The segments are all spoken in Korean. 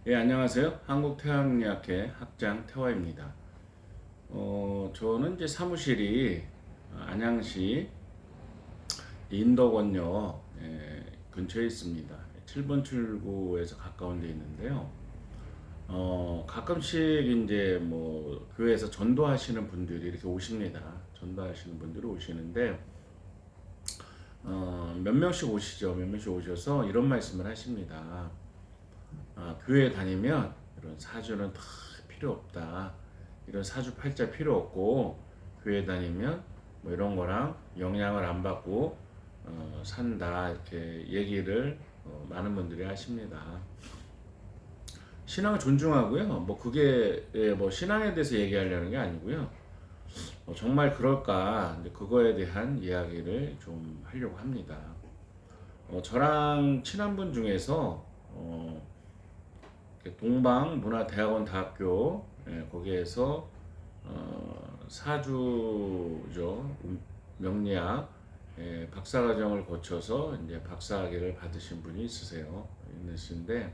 예, 안녕하세요. 한국태양의학회 학장 태화입니다. 저는 이제 사무실이 안양시 인덕원역 근처에 있습니다. 7번 출구에서 가까운 데 있는데요. 가끔씩 이제 뭐 교회에서 전도하시는 분들이 이렇게 오십니다. 전도하시는 분들이 오시는데, 몇 명씩 오시죠. 몇 명씩 오셔서 이런 말씀을 하십니다. 교회 다니면 이런 사주는 다 필요 없다. 이런 사주팔자 필요 없고 교회 다니면 뭐 이런 거랑 영향을 안 받고 산다 이렇게 얘기를 많은 분들이 하십니다. 신앙을 존중하고요. 뭐 그게 뭐 신앙에 대해서 얘기하려는 게 아니고요. 정말 그럴까 이제 그거에 대한 이야기를 좀 하려고 합니다. 저랑 친한 분 중에서 동방문화대학원 대학교 거기에서 사주죠 명리학 박사과정을 거쳐서 이제 박사학위를 받으신 분이 있으신데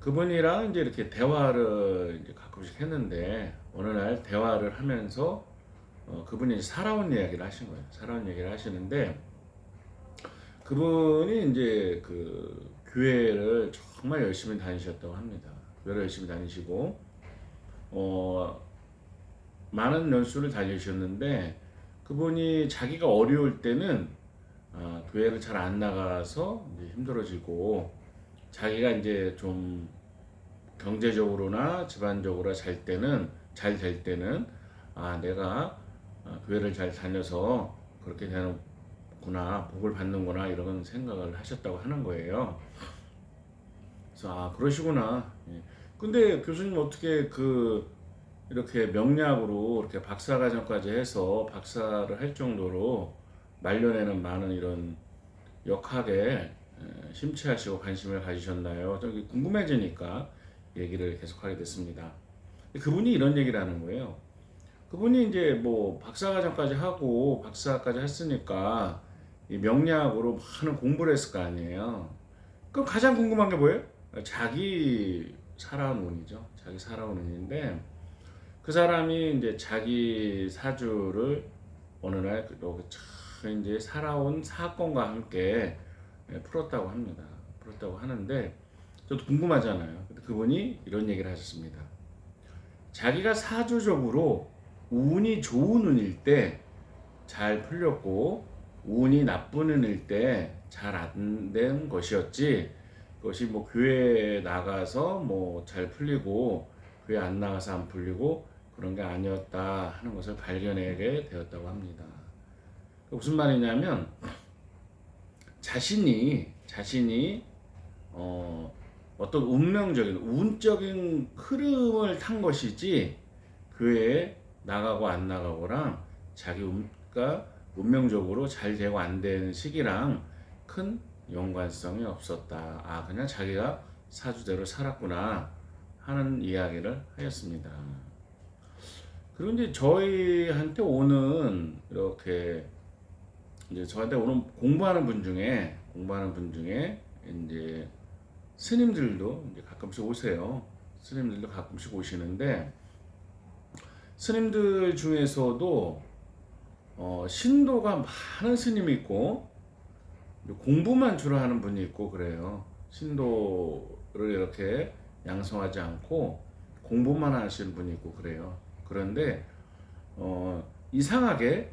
그분이랑 이제 이렇게 대화를 이제 가끔씩 했는데 어느 날 대화를 하면서 그분이 이제 살아온 이야기를 하신 거예요. 살아온 얘기를 하시는데 그분이 이제 그 교회를 정말 열심히 다니셨다고 합니다. 교회를 열심히 다니시고 어, 많은 연수를 다니셨는데 그분이 자기가 어려울 때는 교회를 잘 안 나가서 이제 힘들어지고 자기가 이제 좀 경제적으로나 집안적으로 잘 될 때는 내가 교회를 잘 다녀서 그렇게 되는구나 복을 받는구나 이런 생각을 하셨다고 하는 거예요. 그래서 그러시구나. 예. 근데 교수님 어떻게 이렇게 명리학으로 이렇게 박사과정까지 해서 박사를 할 정도로 말년에는 많은 이런 역학에 심취하시고 관심을 가지셨나요? 좀 궁금해지니까 얘기를 계속하게 됐습니다. 그분이 이런 얘기를 하는 거예요. 그분이 이제 뭐 박사과정까지 하고 박사까지 했으니까 이 명리학으로 많은 공부를 했을 거 아니에요. 그럼 가장 궁금한 게 뭐예요? 자기 살아온 운이죠. 자기 살아온 운인데 그 사람이 이제 자기 사주를 어느 날 이제 살아온 사건과 함께 풀었다고 합니다. 풀었다고 하는데 저도 궁금하잖아요. 근데 그분이 이런 얘기를 하셨습니다. 자기가 사주적으로 운이 좋은 운일 때 잘 풀렸고 운이 나쁜 운일 때 잘 안 된 것이었지. 그것이 뭐 교회 나가서 뭐 잘 풀리고 교회 안 나가서 안 풀리고 그런 게 아니었다 하는 것을 발견하게 되었다고 합니다. 무슨 말이냐면 자신이 어떤 운명적인 운적인 흐름을 탄 것이지 교회에 나가고 안 나가고랑 자기가 운명적으로 잘 되고 안 되는 시기랑 큰 연관성이 없었다. 그냥 자기가 사주대로 살았구나 하는 이야기를 하였습니다. 그리고 이제 저희한테 오는 이렇게 이제 저한테 오는 공부하는 분 중에 이제 스님들도 이제 가끔씩 오세요. 스님들도 가끔씩 오시는데 스님들 중에서도 신도가 많은 스님이 있고 공부만 주로 하는 분이 있고 그래요. 신도를 이렇게 양성하지 않고 공부만 하시는 분이 있고 그래요. 그런데 이상하게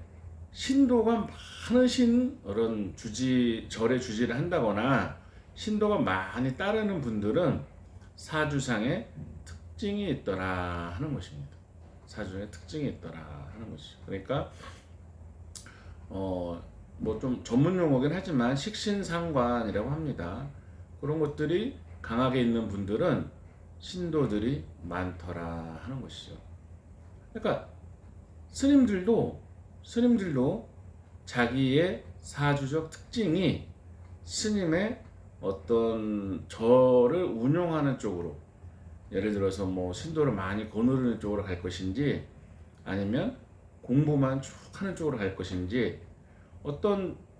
신도가 많으신 그런 절의 주지를 한다거나 신도가 많이 따르는 분들은 사주상의 특징이 있더라 하는 것입니다. 사주상의 특징이 있더라 하는 것이죠. 그러니까 뭐 좀 전문 용어긴 하지만 식신상관이라고 합니다. 그런 것들이 강하게 있는 분들은 신도들이 많더라 하는 것이죠. 그러니까 스님들도 자기의 사주적 특징이 스님의 어떤 절을 운용하는 쪽으로 예를 들어서 뭐 신도를 많이 거느리는 쪽으로 갈 것인지 아니면 공부만 쭉 하는 쪽으로 갈 것인지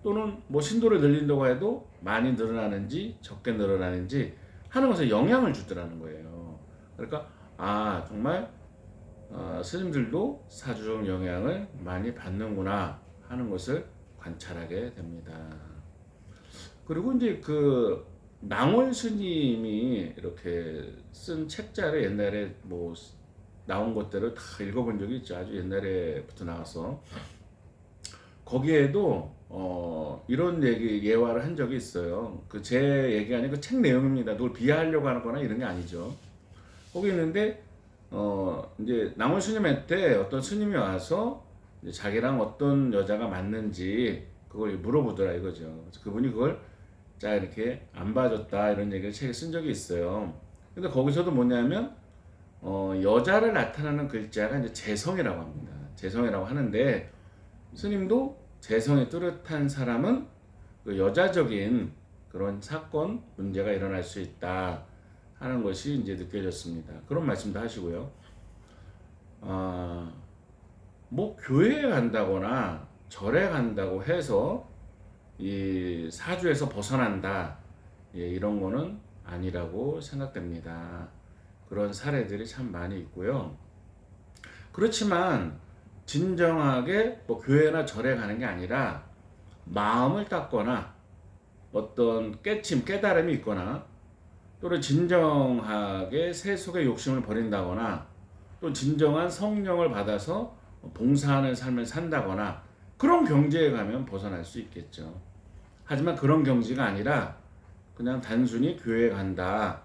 또는 뭐 신도를 늘린다고 해도 많이 늘어나는지 적게 늘어나는지 하는 것에 영향을 주더라는 거예요. 그러니까 정말 스님들도 사주적 영향을 많이 받는구나 하는 것을 관찰하게 됩니다. 그리고 이제 그 낭월 스님이 이렇게 쓴 책자를 옛날에 뭐 나온 것들을 다 읽어본 적이 있죠. 아주 옛날에부터 나와서 거기에도 이런 얘기 예화를 한 적이 있어요. 그 제 얘기 아니고 그 책 내용입니다. 누굴 비하하려고 하는 거나 이런 게 아니죠. 거기 있는데 이제 낭월 스님한테 어떤 스님이 와서 이제 자기랑 어떤 여자가 맞는지 그걸 물어보더라 이거죠. 그래서 그분이 그걸 자 이렇게 안 봐줬다 이런 얘기를 책에 쓴 적이 있어요. 근데 거기서도 뭐냐면 여자를 나타내는 글자가 이제 재성이라고 합니다. 재성이라고 하는데 스님도 재성이 뚜렷한 사람은 그 여자적인 그런 사건 문제가 일어날 수 있다 하는 것이 이제 느껴졌습니다. 그런 말씀도 하시고요. 뭐 교회에 간다거나 절에 간다고 해서 이 사주에서 벗어난다 이런 거는 아니라고 생각됩니다. 그런 사례들이 참 많이 있고요. 그렇지만 진정하게 뭐 교회나 절에 가는 게 아니라 마음을 닦거나 어떤 깨달음이 있거나 또는 진정하게 세속의 욕심을 버린다거나 또 진정한 성령을 받아서 봉사하는 삶을 산다거나 그런 경지에 가면 벗어날 수 있겠죠. 하지만 그런 경지가 아니라 그냥 단순히 교회에 간다,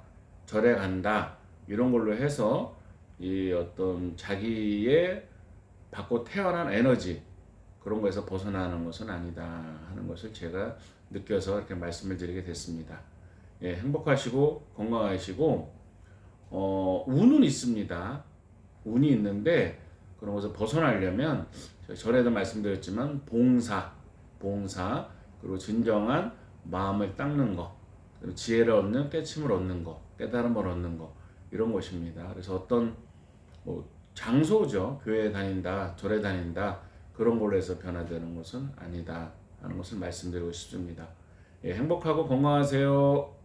절에 간다 이런 걸로 해서 이 어떤 자기의 받고 태어난 에너지 그런 거에서 벗어나는 것은 아니다 하는 것을 제가 느껴서 이렇게 말씀을 드리게 됐습니다. 예, 행복하시고 건강하시고 운은 있습니다. 운이 있는데 그런 것을 벗어나려면 전에도 말씀드렸지만 봉사 그리고 진정한 마음을 닦는 것 그리고 지혜를 얻는 깨침을 얻는 것 깨달음을 얻는 것 이런 것입니다. 그래서 어떤 뭐 장소죠. 교회에 다닌다 절에 다닌다 그런 걸로 해서 변화되는 것은 아니다 하는 것을 말씀드리고 싶습니다. 예, 행복하고 건강하세요.